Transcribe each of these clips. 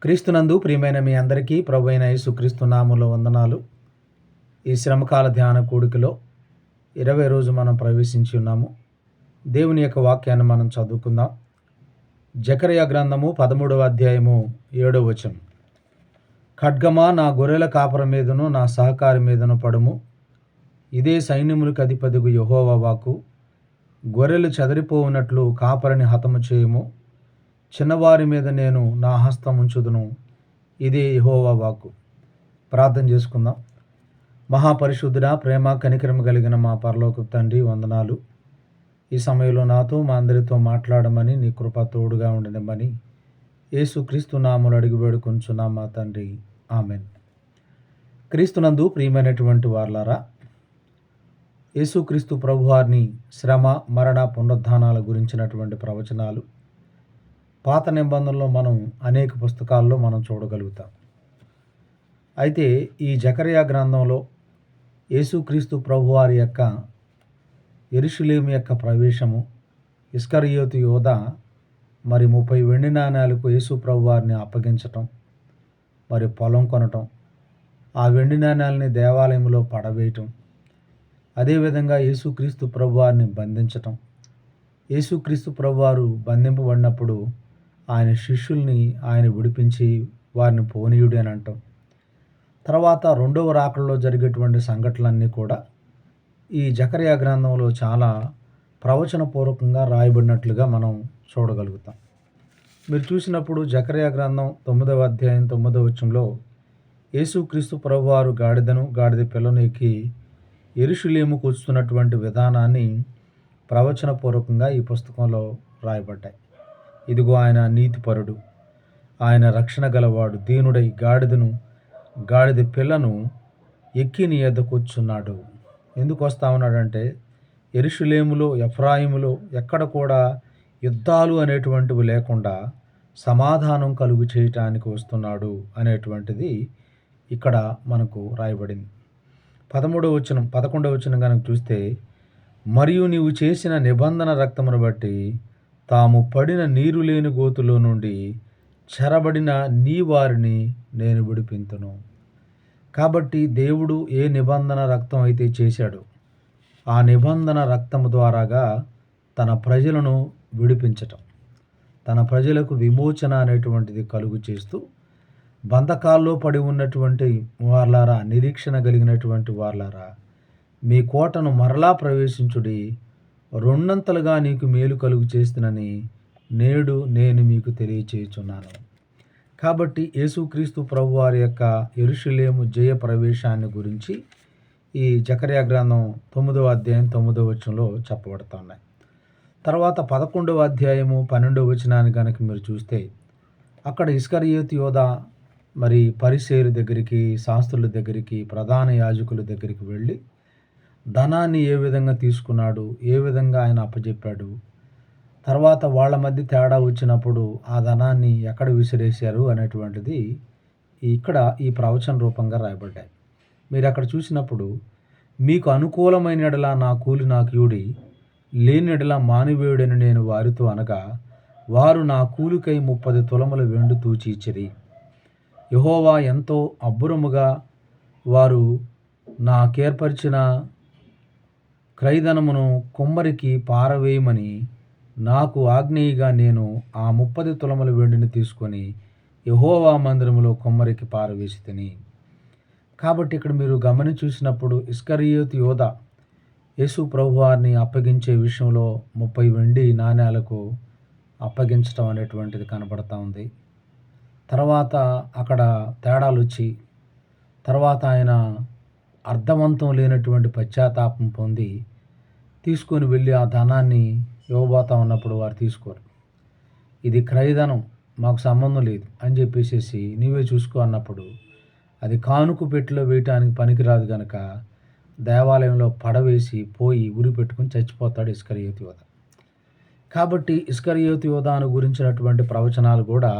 క్రీస్తునందు ప్రియమైన మీ అందరికీ ప్రభువైన యేసుక్రీస్తు నామములో వందనాలు. ఈ శ్రమకాల ధ్యాన కూడికలో 20 రోజు మనం ప్రవేశించి ఉన్నాము. దేవుని యొక్క వాక్యాన్ని మనం చదువుకుందాం. జకర్యా గ్రంథము 13వ అధ్యాయము 7వ వచనం. ఖడ్గమా నా గొర్రెల కాపరి మీదను నా సహకారి మీదను పడుము. ఇదే సైన్యములకు అధిపతిగు యెహోవా వాక్కు. గొర్రెలు చెదరిపోవునట్లు కాపరిని హతము చేయుము. చిన్నవారి మీద నేను నా హస్తం ఉంచుదును. ఇదే యెహోవా వాక్కు. ప్రార్థన చేసుకుందాం. మహాపరిశుద్ధుడా, ప్రేమ కనికరము కలిగిన మా పరలోకపు తండ్రి, వందనాలు. ఈ సమయంలో నాతో మా అందరితో మాట్లాడమని, నీ కృప తోడుగా ఉండనిమ్మని యేసుక్రీస్తు నామములో అడిగి వేడుకొంచున్నాం మా తండ్రి, ఆమెన్. క్రీస్తునందు ప్రియమైనటువంటి వారలారా, యేసుక్రీస్తు ప్రభువారిని శ్రమ, మరణ, పునరుద్ధానాల గురించినటువంటి ప్రవచనాలు పాత నిబంధనలో మనం అనేక పుస్తకాల్లో మనం చూడగలుగుతాం. అయితే ఈ జకర్యా గ్రంథంలో యేసుక్రీస్తు ప్రభువారి యొక్క యెరూషలేము యొక్క ప్రవేశము, ఇస్కరియోతు యోధా మరి 30 వెండి నాణేలకు యేసు ప్రభువారిని అప్పగించటం, మరి పొలం కొనటం, ఆ వెండి నాణేలని దేవాలయంలో పడవేయటం, అదేవిధంగా యేసుక్రీస్తు ప్రభువారిని బంధించటం, యేసుక్రీస్తు ప్రభువారు బంధింపబడినప్పుడు ఆయన శిష్యుల్ని ఆయన విడిపించి వారిని పోనీయుడి అని అంటాం. తర్వాత రెండవ రాకడలో జరిగేటువంటి సంఘటనలన్నీ కూడా ఈ జకర్యా గ్రంథంలో చాలా ప్రవచనపూర్వకంగా రాయబడినట్లుగా మనం చూడగలుగుతాం. మీరు చూసినప్పుడు జకర్యా గ్రంథం 9వ అధ్యాయం 9వ వచనంలో యేసుక్రీస్తు ప్రభువారు గాడిద పిల్లను ఎక్కి యెరూషలేముకు వస్తున్నటువంటి విధానాన్ని ప్రవచనపూర్వకంగా ఈ పుస్తకంలో రాయబడ్డాయి. ఇదిగో ఆయన నీతిపరుడు, ఆయన రక్షణ గలవాడు, దీనుడై గాడిద పిల్లను ఎక్కి నీ యొద్దకు వచ్చున్నాడు. ఎందుకు వస్తా ఉన్నాడంటే, యెరూషలేములో, ఎఫ్రాయిములో ఎక్కడ కూడా యుద్ధాలు అనేటువంటివి లేకుండా సమాధానం కలుగు చేయటానికి వస్తున్నాడు అనేటువంటిది ఇక్కడ మనకు రాయబడింది. 11వ వచనం కనుక చూస్తే, మరియు నీవు చేసిన నిబంధన రక్తమును బట్టి తాము పడిన నీరు లేని గోతులో నుండి చెరబడిన నీ వారిని నేను విడిపింతును. కాబట్టి దేవుడు ఏ నిబంధన రక్తం అయితే చేశాడో ఆ నిబంధన రక్తము ద్వారాగా తన ప్రజలను విడిపించటం, తన ప్రజలకు విమోచన అనేటువంటిది కలుగు చేస్తూ, బంధకాల్లో పడి ఉన్నటువంటి వార్లారా, నిరీక్షణ కలిగినటువంటి వార్లారా, మీ కోటను మరలా ప్రవేశించుడి, రెండంతలుగా నీకు మేలు కలుగు చేస్తునని నేడు నేను మీకు తెలియచేయుచున్నాను. కాబట్టి యేసుక్రీస్తు ప్రభువారి యొక్క యెరూషలేము జయ ప్రవేశాన్ని గురించి ఈ జకర్యా గ్రంథం 9వ అధ్యాయం 9వ వచనంలో చెప్పబడుతున్నాయి. తర్వాత 11వ అధ్యాయము 12వ వచనాన్ని కనుక మీరు చూస్తే, అక్కడ ఇస్కరియోతు యోధా మరి పరిసయ్యుల దగ్గరికి, శాస్త్రుల దగ్గరికి, ప్రధాన యాజకుల దగ్గరికి వెళ్ళి ధనాన్ని ఏ విధంగా తీసుకున్నాడు, ఏ విధంగా ఆయన అప్పచెప్పాడు, తర్వాత వాళ్ళ మధ్య తేడా వచ్చినప్పుడు ఆ ధనాన్ని ఎక్కడ విసిరేశారు అనేటువంటిది ఇక్కడ ఈ ప్రవచన రూపంగా రాయబడ్డాయి. మీరు అక్కడ చూసినప్పుడు, మీకు అనుకూలమైన ఎడల నా కూలి నాకు ఇవ్వుడి, లేని ఎడల మానివేయుడని నేను వారితో అనగా, వారు నా కూలికై 30 తులముల వెండి తూచి ఇచ్చిరి. యెహోవా ఎంతో అబ్బురముగా వారు నాకేర్పరిచిన క్రయధనమును కుమ్మరికి పారవేయమని నాకు ఆజ్ఞేయగా నేను ఆ 30 తులముల వెండిని తీసుకొని యెహోవా మందిరములో కుమ్మరికి పారవేసి తిని. కాబట్టి ఇక్కడ మీరు గమనించి చూసినప్పుడు, ఇస్కరియోతు యోధా యేసు ప్రభువారిని అప్పగించే విషయంలో 30 వెండి నాణేలకు అప్పగించటం అనేటువంటిది కనబడతా ఉంది. తర్వాత అక్కడ తేడాలు వచ్చి, తర్వాత ఆయన అర్థవంతం లేనటువంటి పశ్చాత్తాపం పొంది తీసుకొని వెళ్ళి ఆ ధనాన్ని ఇవ్వబోతా ఉన్నప్పుడు వారు తీసుకోరు. ఇది క్రయధనం, మాకు సంబంధం లేదు అని చెప్పేసి నీవే చూసుకో అన్నప్పుడు, అది కానుక పెట్టెలో వేయటానికి పనికిరాదు కనుక దేవాలయంలో పడవేసి పోయి ఉరి పెట్టుకుని చచ్చిపోతాడు ఇస్కరియోతు యోధా. కాబట్టి ఇస్కరియోతు యోధాను గురించినటువంటి ప్రవచనాలు కూడా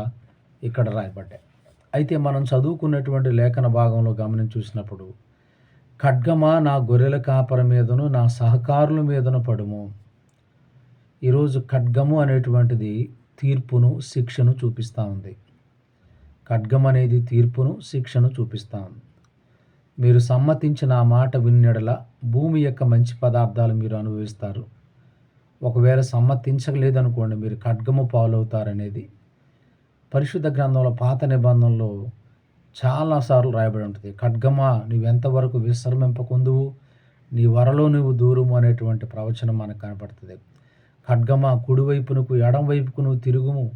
ఇక్కడ రాయబడ్డాయి. అయితే మనం చదువుకున్నటువంటి లేఖన భాగంలో గమనించి చూసినప్పుడు, ఖడ్గమా నా గొర్రెల కాపరి మీదను నా సహకారుల మీదను పడుము. ఈరోజు ఖడ్గము అనేటువంటిది తీర్పును, శిక్షను చూపిస్తూ ఉంది. ఖడ్గం అనేది తీర్పును, శిక్షను చూపిస్తాం. మీరు సమ్మతించిన ఆ మాట విన్నెడల భూమి యొక్క మంచి పదార్థాలు మీరు అనుభవిస్తారు. ఒకవేళ సమ్మతించలేదనుకోండి, మీరు ఖడ్గము పాలవుతారనేది పరిశుద్ధ గ్రంథంలో పాత నిబంధనలో చాలాసార్లు రాయబడి ఉంటుంది. ఖడ్గమా నువ్వెంతవరకు విశ్రమింపకుందువు, నీ వరలో నువ్వు దూరము అనేటువంటి ప్రవచనం మనకు కనపడుతుంది. ఖడ్గమా కుడివైపునకు ఎడం వైపుకు నువ్వు తిరుగుము,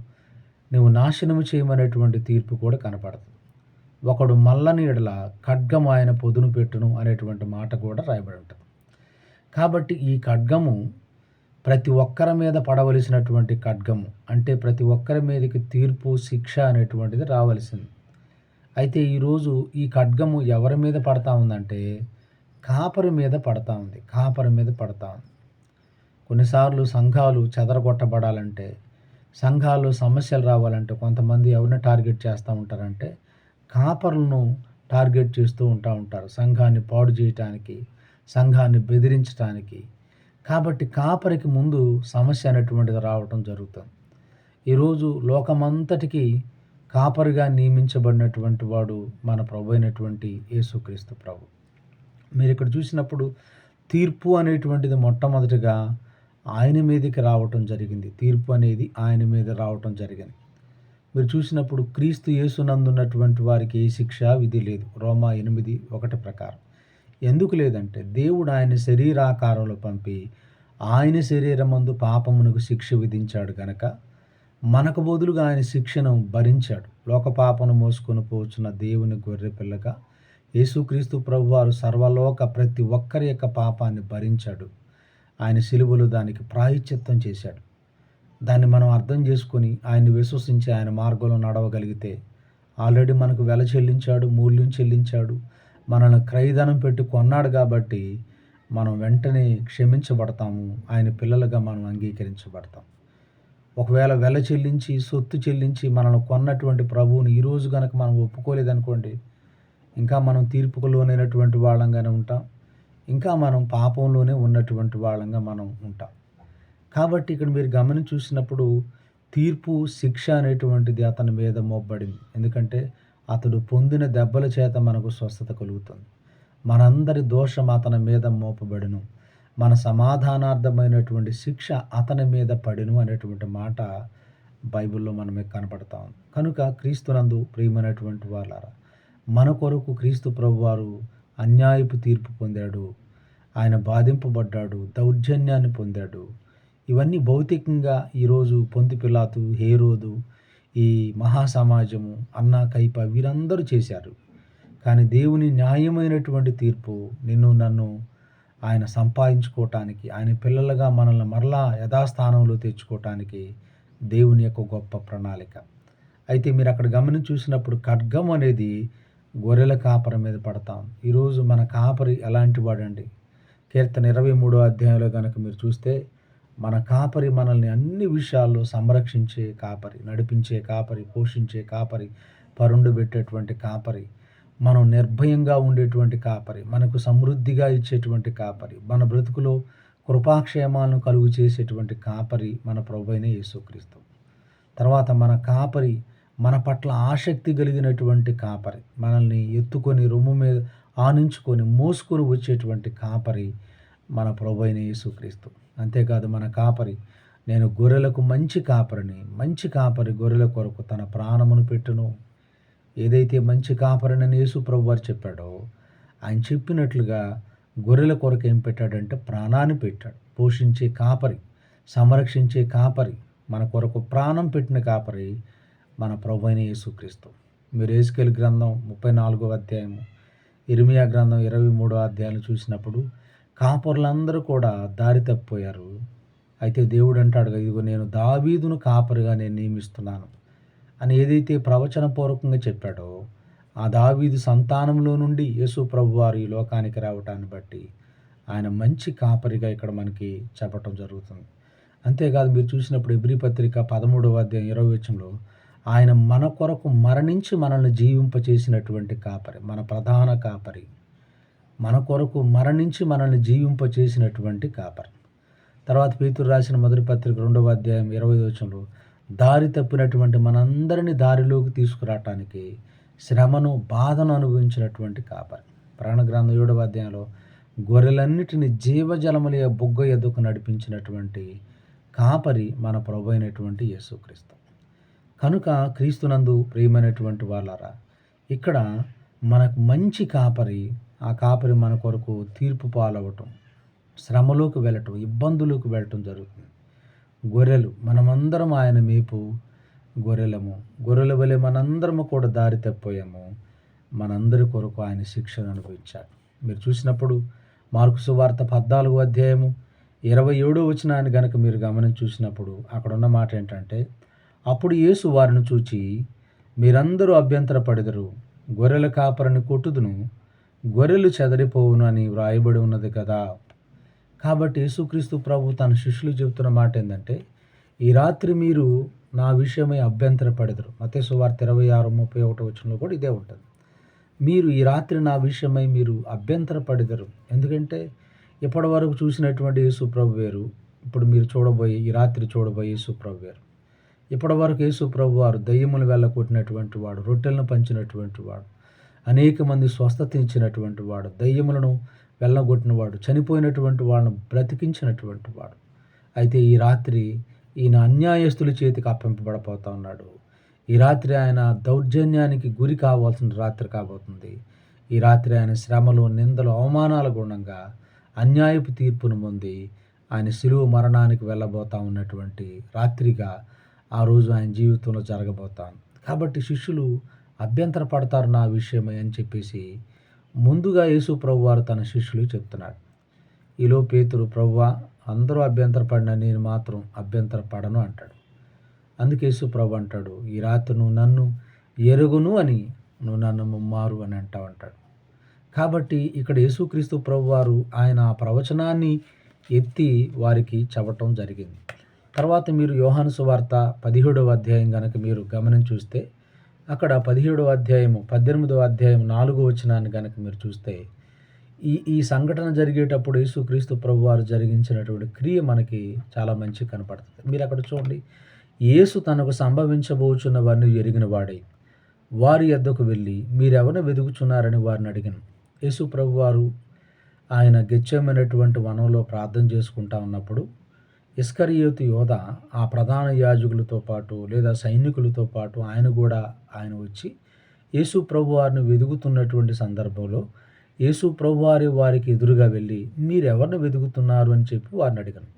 నువ్వు నాశనము చేయమనేటువంటి తీర్పు కూడా కనపడుతుంది. ఒకడు మల్లని ఎడల ఖడ్గం ఆయన పొదును పెట్టును అనేటువంటి మాట కూడా రాయబడి ఉంటుంది. కాబట్టి ఈ ఖడ్గము ప్రతి ఒక్కరి మీద పడవలసినటువంటి ఖడ్గము, అంటే ప్రతి ఒక్కరి మీదకి తీర్పు, శిక్ష అనేటువంటిది రావలసింది. అయితే ఈరోజు ఈ ఖడ్గము ఎవరి మీద పడతా ఉందంటే కాపరి మీద పడతా ఉంది. కాపరి మీద పడతా ఉంది. కొన్నిసార్లు సంఘాలు చెదరగొట్టబడాలంటే, సంఘాల్లో సమస్యలు రావాలంటే కొంతమంది ఎవరిని టార్గెట్ చేస్తూ ఉంటారంటే కాపరులను టార్గెట్ చేస్తూ ఉంటారు. సంఘాన్ని పాడు చేయటానికి, సంఘాన్ని బెదిరించడానికి. కాబట్టి కాపరికి ముందు సమస్య అనేటువంటిది రావటం జరుగుతుంది. ఈరోజు లోకమంతటికి కాపరిగా నియమించబడినటువంటి వాడు మన ప్రభు అయినటువంటి యేసుక్రీస్తు ప్రభు. మీరు ఇక్కడ చూసినప్పుడు తీర్పు అనేటువంటిది మొట్టమొదటిగా ఆయన మీదకి రావటం జరిగింది. తీర్పు అనేది ఆయన మీద రావటం జరిగింది. మీరు చూసినప్పుడు క్రీస్తు యేసునందున్నటువంటి వారికి ఏ శిక్ష విధి లేదు. రోమా 8:1 ప్రకారం. ఎందుకు లేదంటే దేవుడు ఆయన శరీరాకారంలో పంపి ఆయన శరీరమందు పాపమునకు శిక్ష విధించాడు గనక మనకు బదులుగా ఆయన శిక్షను భరించాడు. లోక పాపను మోసుకొని పోచున్న దేవుని గొర్రె పిల్లగా యేసుక్రీస్తు ప్రభువారు సర్వలోక ప్రతి ఒక్కరి యొక్క పాపాన్ని భరించాడు. ఆయన శిలువలో దానికి ప్రాయశ్చిత్తం చేశాడు. దాన్ని మనం అర్థం చేసుకొని ఆయన్ని విశ్వసించి ఆయన మార్గంలో నడవగలిగితే ఆల్రెడీ మనకు వెల చెల్లించాడు, మూల్యం చెల్లించాడు, మనల్ని క్రయధనం పెట్టి కొన్నాడు. కాబట్టి మనం వెంటనే క్షమించబడతాము, ఆయన పిల్లలుగా మనం అంగీకరించబడతాం. ఒకవేళ వెల చెల్లించి, సొత్తు చెల్లించి మనల్ని కొన్నటువంటి ప్రభువుని ఈరోజు కనుక మనం ఒప్పుకోలేదనుకోండి, ఇంకా మనం తీర్పుకు లోనైనటువంటి వాళ్ళంగానే ఉంటాం, ఇంకా మనం పాపంలోనే ఉన్నటువంటి వాళ్ళంగా మనం ఉంటాం. కాబట్టి ఇక్కడ మీరు గమనించి చూసినప్పుడు తీర్పు, శిక్ష అనేటువంటిది అతని మీద మోపబడింది. ఎందుకంటే అతడు పొందిన దెబ్బల చేత మనకు స్వస్థత కలుగుతుంది. మనందరి దోషం అతని మీద మోపబడును, మన సమాధానార్థమైనటువంటి శిక్ష అతని మీద పడును అనేటువంటి మాట బైబిల్లో మనమే కనపడతాం. కనుక క్రీస్తునందు ప్రియమైనటువంటి వాళ్ళారా, మన కొరకు క్రీస్తు ప్రభువారు అన్యాయపు తీర్పు పొందాడు. ఆయన బాధింపబడ్డాడు, దౌర్జన్యాన్ని పొందాడు. ఇవన్నీ భౌతికంగా ఈరోజు పొంతి పిలాతు, హేరోదు, ఈ మహాసమాజము, అన్నా కైప వీరందరూ చేశారు. కానీ దేవుని న్యాయమైనటువంటి తీర్పు నిన్ను నన్ను ఆయన సంపాదించుకోవటానికి, ఆయన పిల్లలుగా మనల్ని మరలా యథాస్థానంలో తెచ్చుకోవటానికి దేవుని యొక్క గొప్ప ప్రణాళిక. అయితే మీరు అక్కడ గమనించి చూసినప్పుడు ఖడ్గం అనేది గొర్రెల కాపరి మీద పడతాం. ఈరోజు మన కాపరి ఎలాంటి వాడండి? కీర్తన 23వ అధ్యాయంలో కనుక మీరు చూస్తే మన కాపరి మనల్ని అన్ని విషయాల్లో సంరక్షించే కాపరి, నడిపించే కాపరి, పోషించే కాపరి, పరుండు పెట్టేటువంటి కాపరి, మనం నిర్భయంగా ఉండేటువంటి కాపరి, మనకు సమృద్ధిగా ఇచ్చేటువంటి కాపరి, మన బ్రతుకులో కృపాక్షేమాలను కలుగు చేసేటువంటి కాపరి మన ప్రభువైన యేసుక్రీస్తు. తర్వాత మన కాపరి మన పట్ల ఆసక్తి కలిగినటువంటి కాపరి, మనల్ని ఎత్తుకొని రొమ్ము మీద ఆనించుకొని మోసుకొని వచ్చేటువంటి కాపరి మన ప్రభువైన యేసుక్రీస్తు. అంతేకాదు మన కాపరి, నేను గొర్రెలకు మంచి కాపరిని, మంచి కాపరి గొర్రెల కొరకు తన ప్రాణమును పెట్టును. ఏదైతే మంచి కాపరిని యేసు ప్రభువారు చెప్పాడో, ఆయన చెప్పినట్లుగా గొర్రెల కొరకు ఏం పెట్టాడంటే ప్రాణాన్ని పెట్టాడు. పోషించే కాపరి, సంరక్షించే కాపరి, మన కొరకు ప్రాణం పెట్టిన కాపరి మన ప్రభువైన యేసుక్రీస్తు. మీరు యెహెజ్కేలు గ్రంథం 34వ అధ్యాయము, ఇర్మియా గ్రంథం 23వ అధ్యాయాలు చూసినప్పుడు కాపరులందరూ కూడా దారి తప్పిపోయారు. అయితే దేవుడు అంటాడు, ఇదిగో నేను దావీదును కాపరిగా నేను నియమిస్తున్నాను అని ఏదైతే ప్రవచనపూర్వకంగా చెప్పాడో, ఆ దావీదు సంతానంలో నుండి యేసు ప్రభువారు ఈ లోకానికి రావటాన్ని బట్టి ఆయన మంచి కాపరిగా ఇక్కడ మనకి చెప్పటం జరుగుతుంది. అంతేకాదు మీరు చూసినప్పుడు హెబ్రీ పత్రిక 13వ అధ్యాయం 20వ వచనంలో ఆయన మన కొరకు మరణించి మనల్ని జీవింపచేసినటువంటి కాపరి, మన ప్రధాన కాపరి, మన కొరకు మరణించి మనల్ని జీవింపచేసినటువంటి కాపరి. తర్వాత పేతురు రాసిన మొదటి పత్రిక 2వ అధ్యాయం 20వ వచనంలో దారి తప్పినటువంటి మనందరినీ దారిలోకి తీసుకురావటానికి శ్రమను, బాధను అనుభవించినటువంటి కాపరి. ప్రకటన గ్రంథం 7వ అధ్యాయంలో గొర్రెలన్నిటిని జీవజలముల బుగ్గ ఎద్దుకు నడిపించినటువంటి కాపరి మన ప్రభు అయినటువంటి యేసుక్రీస్తు. కనుక క్రీస్తునందు ప్రియమైనటువంటి వాళ్ళారా, ఇక్కడ మనకు మంచి కాపరి, ఆ కాపరి మన కొరకు తీర్పు పాలవటం, శ్రమలోకి వెళ్ళటం, ఇబ్బందులకు వెళ్ళటం జరుగుతుంది. గొర్రెలు మనమందరం ఆయన మేపు గొర్రెలము. గొర్రెల వలె మనందరము కూడా దారి తప్పిపోయాము. మనందరి కొరకు ఆయన శిక్షను అనుభవించాడు. మీరు చూసినప్పుడు మార్కు సువార్త 14వ అధ్యాయము 27వ వచనాన్ని గనక మీరు గమనించి చూసినప్పుడు అక్కడ ఉన్న మాట ఏంటంటే, అప్పుడు యేసు వారిని చూచి, మీరందరూ అభ్యంతరపడెదరు, గొర్రెల కాపరిని కొట్టుదును, గొర్రెలు చెదరిపోవును అని వ్రాయబడి ఉన్నది కదా. కాబట్టి యేసుక్రీస్తు ప్రభు తన శిష్యులు చెబుతున్న మాట ఏంటంటే, ఈ రాత్రి మీరు నా విషయమై అభ్యంతరపడెదరు. మత్తయి సువార్త 26:31 వచనంలో కూడా ఇదే ఉంటుంది. మీరు ఈ రాత్రి నా విషయమై మీరు అభ్యంతరపడెదరు. ఎందుకంటే ఇప్పటి వరకు చూసినటువంటి యేసు ప్రభు వేరు, ఇప్పుడు మీరు ఈ రాత్రి చూడబోయే యేసు ప్రభు వేరు. ఇప్పటి వరకు యేసు ప్రభు వారు దయ్యములు వెళ్ళగొట్టినటువంటి వాడు, రొట్టెలను పంచినటువంటి వాడు, అనేక మంది స్వస్థత ఇచ్చినటువంటి వాడు, దయ్యములను వెళ్ళగొట్టినవాడు, చనిపోయినటువంటి వాళ్ళను బ్రతికించినటువంటి వాడు. అయితే ఈ రాత్రి ఈయన అన్యాయస్తుల చేతికి అప్పగింపబడపోతా ఉన్నాడు. ఈ రాత్రి ఆయన దౌర్జన్యానికి గురి కావాల్సిన రాత్రి కాబోతుంది. ఈ రాత్రి ఆయన శ్రమలు, నిందలు, అవమానాల గుణంగా అన్యాయపు తీర్పును పొంది ఆయన శిలువ మరణానికి వెళ్ళబోతా ఉన్నటువంటి రాత్రిగా ఆ రోజు ఆయన జీవితంలో జరగబోతాను. కాబట్టి శిష్యులు అభ్యంతర పడతారు నా విషయమై అని చెప్పేసి ముందుగా యేసు ప్రభు వారు తన శిష్యులు చెప్తున్నాడు. ఈలో పేతురు, ప్రభువా అందరూ అభ్యంతరపడినా నేను మాత్రం అభ్యంతరపడను అంటాడు. అందుకే యేసు ప్రభు అంటాడు, ఈ రాత్రి నువ్వు నన్ను ఎరుగును అని నువ్వు నన్ను ముమ్మారు అని అంటాడు. కాబట్టి ఇక్కడ యేసుక్రీస్తు ప్రభు వారు ఆయన ఆ ప్రవచనాన్ని ఎత్తి వారికి చెప్పటం జరిగింది. తర్వాత మీరు యోహాను సువార్త 17వ అధ్యాయం కనుక మీరు గమనించి చూస్తే అక్కడ 17వ అధ్యాయము 18వ అధ్యాయం 4వ వచనాన్ని కనుక మీరు చూస్తే ఈ సంఘటన జరిగేటప్పుడు యేసుక్రీస్తు ప్రభు వారు జరిగించినటువంటి క్రియ మనకి చాలా మంచి కనపడుతుంది. మీరు అక్కడ చూడండి, యేసు తనకు సంభవించబోచున్నవన్నీ ఎరిగిన వాడై వారి యొద్దకు వెళ్ళి మీరెవరిని వెదుకుచున్నారని వారిని అడిగాను. యేసు ప్రభు వారు ఆయన గెత్సేమనేటువంటి వనంలో ప్రార్థన చేసుకుంటా ఉన్నప్పుడు ఇస్కరియోతు యోధ ఆ ప్రధాన యాజకులతో పాటు లేదా సైనికులతో పాటు ఆయన వచ్చి యేసు ప్రభు వారిని వెదుకుతున్నటువంటి సందర్భంలో యేసు ప్రభువారి వారికి ఎదురుగా వెళ్ళి మీరెవరిని వెతుకుతున్నారు అని చెప్పి వారిని అడిగాను.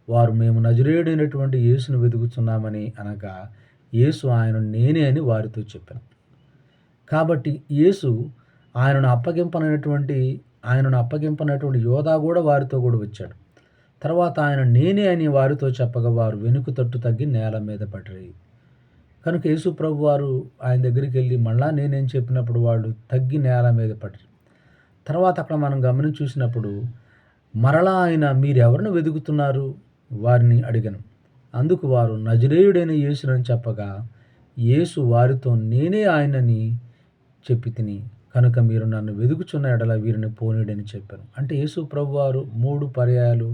వారు మేము నజరేయుడైనటువంటి యేసును వెతుకుతున్నామని అనగా యేసు ఆయన నేనే అని వారితో చెప్పాను. కాబట్టి యేసు ఆయనను అప్పగింపనటువంటి యోధా కూడా వారితో కూడా వచ్చాడు. తర్వాత ఆయన నేనే అని వారితో చెప్పగా వారు వెనుక తట్టు తగ్గి నేల మీద పడ్డారు. కనుక యేసు ప్రభు వారు ఆయన దగ్గరికి వెళ్ళి మళ్ళా నేనేం చెప్పినప్పుడు వాళ్ళు తగ్గి నేల మీద పడ్డారు. తర్వాత అక్కడ మనం గమనించి చూసినప్పుడు మరలా ఆయన మీరెవరిని వెతుకుతున్నారు వారిని అడిగాను. అందుకు వారు నజరేయుడైన యేసునని చెప్పగా యేసు వారితో నేనే ఆయనని చెప్పి తిని కనుక మీరు నన్ను వెతుకుచున్న ఎడల వీరిని పోనీడని చెప్పాను. అంటే యేసు ప్రభు వారు 3 పర్యాయాలు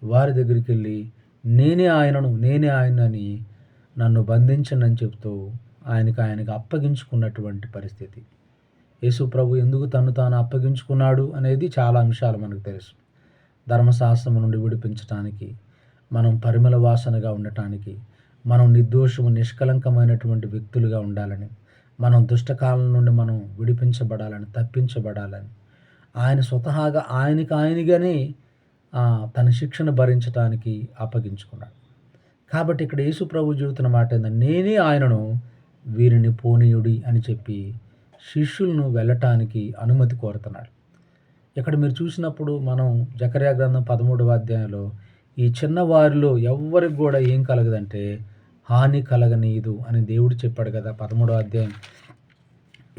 వారి దగ్గరికి వెళ్ళి నేనే ఆయనని నన్ను బంధించండి అని చెప్తూ ఆయనకి అప్పగించుకున్నటువంటి పరిస్థితి. యేసు ప్రభు ఎందుకు తను తాను అప్పగించుకున్నాడు అనేది చాలా అంశాలు మనకు తెలుసు. ధర్మశాస్త్రము నుండి విడిపించటానికి, మనం పరిమళ వాసనగా ఉండటానికి, మనం నిర్దోషము నిష్కలంకమైనటువంటి వ్యక్తులుగా ఉండాలని, మనం దుష్టకాలం నుండి మనం విడిపించబడాలని, తప్పించబడాలని ఆయన స్వతహాగా ఆయనగానే తన శిక్షను భరించడానికి అప్పగించుకున్నాడు. కాబట్టి ఇక్కడ యేసు ప్రభు చెబుతున్న మాట ఏంటంటే నేనే ఆయనను వీరిని పోనీయుడి అని చెప్పి శిష్యులను వెళ్ళటానికి అనుమతి కోరుతున్నాడు. ఇక్కడ మీరు చూసినప్పుడు మనం జకర్యా గ్రంథం 13వ అధ్యాయంలో ఈ చిన్నవారిలో ఎవ్వరికి కూడా ఏం కలగదంటే హాని కలగనీయదు అని దేవుడు చెప్పాడు కదా. 13వ అధ్యాయం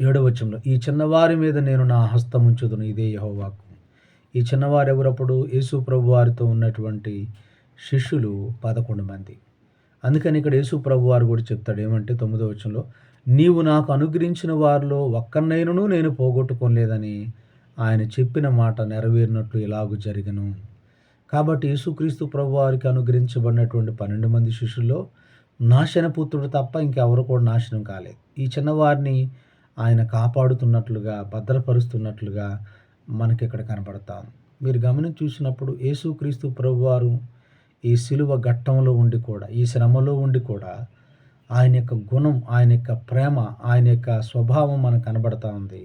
7వ వచనంలో ఈ చిన్నవారి మీద నేను నా హస్తం ఉంచుదును, ఇదే యెహోవా వాక్కు. ఈ చిన్నవారు ఎవరప్పుడు? యేసు ప్రభు వారితో ఉన్నటువంటి శిష్యులు 11 మంది. అందుకని ఇక్కడ యేసు ప్రభు వారు కూడా చెప్తాడు ఏమంటే 9వ వచనంలో నీవు నాకు అనుగ్రహించిన వారిలో ఒక్కరినైనను నేను పోగొట్టుకోలేదని ఆయన చెప్పిన మాట నెరవేరినట్లు ఇలాగూ జరిగను. కాబట్టి యేసుక్రీస్తు ప్రభు వారికి అనుగ్రహించబడినటువంటి 12 మంది శిష్యుల్లో నాశనపుత్రుడు తప్ప ఇంకెవరు కూడా నాశనం కాలేదు. ఈ చిన్నవారిని ఆయన కాపాడుతున్నట్లుగా, భద్రపరుస్తున్నట్లుగా మనకిక్కడ కనపడతా ఉంది. మీరు గమనించి చూసినప్పుడు యేసుక్రీస్తు ప్రభువారు ఈ సిలువ ఘట్టంలో ఉండి కూడా, ఈ శ్రమలో ఉండి కూడా ఆయన యొక్క గుణం, ఆయన యొక్క ప్రేమ, ఆయన యొక్క స్వభావం మనకు కనబడతా ఉంది.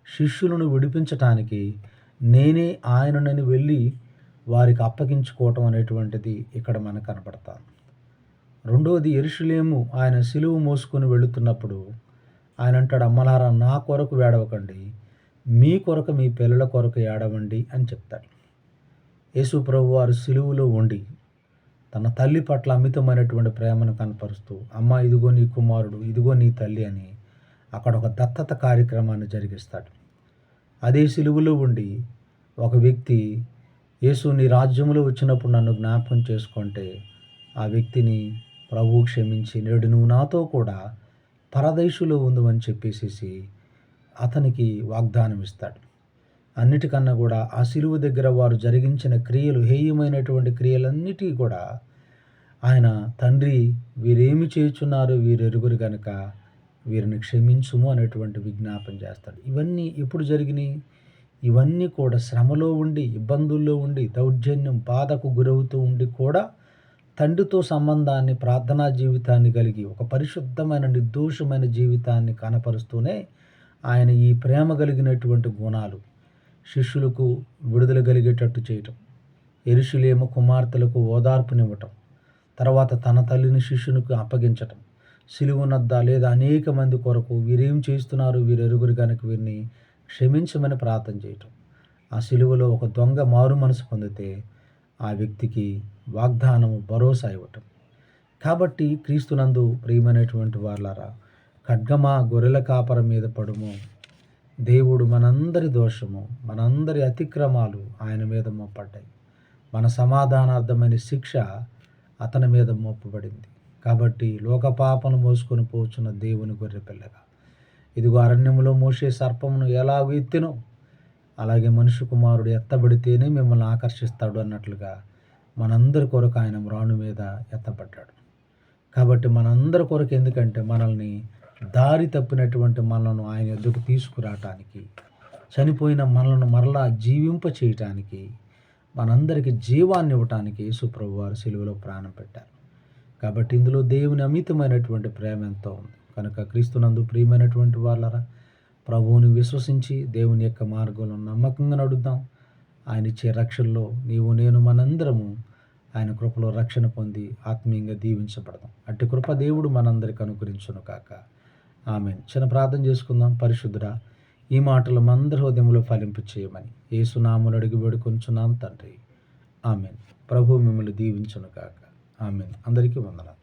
శిష్యులను విడిపించటానికి నేనే ఆయననని వెళ్ళి వారికి అప్పగించుకోవటం అనేటువంటిది ఇక్కడ మనకు కనబడతా ఉంది. రెండవది, యెరూషలేము ఆయన సిలువ మోసుకొని వెళుతున్నప్పుడు ఆయన అంటాడు, అమ్మలారా నా కొరకు ఏడవకండి, మీ కొరకు మీ పిల్లల కొరకు ఏడవండి అని చెప్తాడు. యేసు ప్రభువారు సిలువలో ఉండి తన తల్లి పట్ల అమితమైనటువంటి ప్రేమను కనపరుస్తూ, అమ్మ ఇదిగో నీ కుమారుడు, ఇదిగో నీ తల్లి అని అక్కడ ఒక దత్తత కార్యక్రమాన్ని జరిగిస్తాడు. అదే సిలువలో ఉండి ఒక వ్యక్తి, యేసు నీ రాజ్యంలో వచ్చినప్పుడు నన్ను జ్ఞాపకం చేసుకుంటే ఆ వ్యక్తిని ప్రభువు క్షమించి నేడు నువ్వు నాతో కూడా పరదైసులో ఉందని చెప్పేసేసి అతనికి వాగ్దానం ఇస్తాడు. అన్నిటికన్నా కూడా ఆ సిలువ దగ్గర వారు జరిగించిన క్రియలు, హేయమైనటువంటి క్రియలన్నిటికీ కూడా ఆయన తండ్రి వీరేమి చేయుచున్నారో వీరెరుగురు గనుక వీరిని క్షమించుము అనేటువంటి విజ్ఞాపన చేస్తాడు. ఇవన్నీ ఎప్పుడు జరిగినాయి? ఇవన్నీ కూడా శ్రమలో ఉండి, ఇబ్బందుల్లో ఉండి, దౌర్జన్యం, బాధకు గురవుతూ ఉండి కూడా తండ్రితో సంబంధాన్ని, ప్రార్థనా జీవితాన్ని కలిగి ఒక పరిశుద్ధమైన, నిర్దోషమైన జీవితాన్ని కనపరుస్తూనే ఆయన ఈ ప్రేమ కలిగినటువంటి గుణాలు శిష్యులకు విడుదల కలిగేటట్టు చేయటం, యెరూషలేము కుమార్తెలకు ఓదార్పునివ్వటం, తర్వాత తన తల్లిని శిష్యునికి అప్పగించటం, సిలువనొద్ద లేదా అనేక మంది కొరకు వీరేం చేస్తున్నారు వీరెరుగురు కనుక వీరిని క్షమించమని ప్రార్థన చేయటం, ఆ సిలువలో ఒక దొంగ మారు మనసు పొందితే ఆ వ్యక్తికి వాగ్దానము, భరోసా ఇవ్వటం. కాబట్టి క్రీస్తునందు ప్రియమైనటువంటి వాళ్ళారా, ఖడ్గమా గొర్రెల కాపరం మీద పడుము, దేవుడు మనందరి దోషము, మనందరి అతిక్రమాలు ఆయన మీద మోపడ్డాయి, మన సమాధానార్థమైన శిక్ష అతని మీద మోపబడింది. కాబట్టి లోకపాపను మోసుకొని పోచున్న దేవుని గొర్రె పిల్లగా, ఇదిగో అరణ్యములో మోసే సర్పమును ఎలాగో ఎత్తినో అలాగే మనుష్య కుమారుడు ఎత్తబడితేనే మిమ్మల్ని ఆకర్షిస్తాడు అన్నట్లుగా మనందరి కొరకు ఆయన మ్రాను మీద ఎత్తబడ్డాడు. కాబట్టి మనందరి కొరకు, ఎందుకంటే మనల్ని దారి తప్పినటువంటి మనలను ఆయన ఎద్దుకు తీసుకురావటానికి, చనిపోయిన మనలను మరలా జీవింప చేయటానికి, మనందరికీ జీవాన్ని ఇవ్వటానికి యేసు ప్రభువారు సిలువలో ప్రాణం పెట్టారు. కాబట్టి ఇందులో దేవుని అమితమైనటువంటి ప్రేమ ఎంతో ఉంది. కనుక క్రీస్తునందు ప్రియమైనటువంటి వాళ్ళరా, ప్రభువుని విశ్వసించి దేవుని యొక్క మార్గంలో నమ్మకంగా నడుద్దాం. ఆయన ఇచ్చే రక్షణలో నీవు నేను మనందరము ఆయన కృపలో రక్షణ పొంది ఆత్మీయంగా దీవించబడదాం. అట్టి కృప దేవుడు మనందరికి అనుగ్రహించును కాక. ఆమేన్. చిన్న ప్రార్థన చేసుకుందాం. పరిశుద్ధుడా, ఈ మాటలు మనందరి హృదయంలో ఫలింపు చేయమని యేసు నామములో అడిగి వేడుకొంచున్నాం తండ్రి. ఆమేన్. ప్రభు మిమ్మల్ని దీవించును కాక. ఆమేన్. అందరికీ వందనాలు.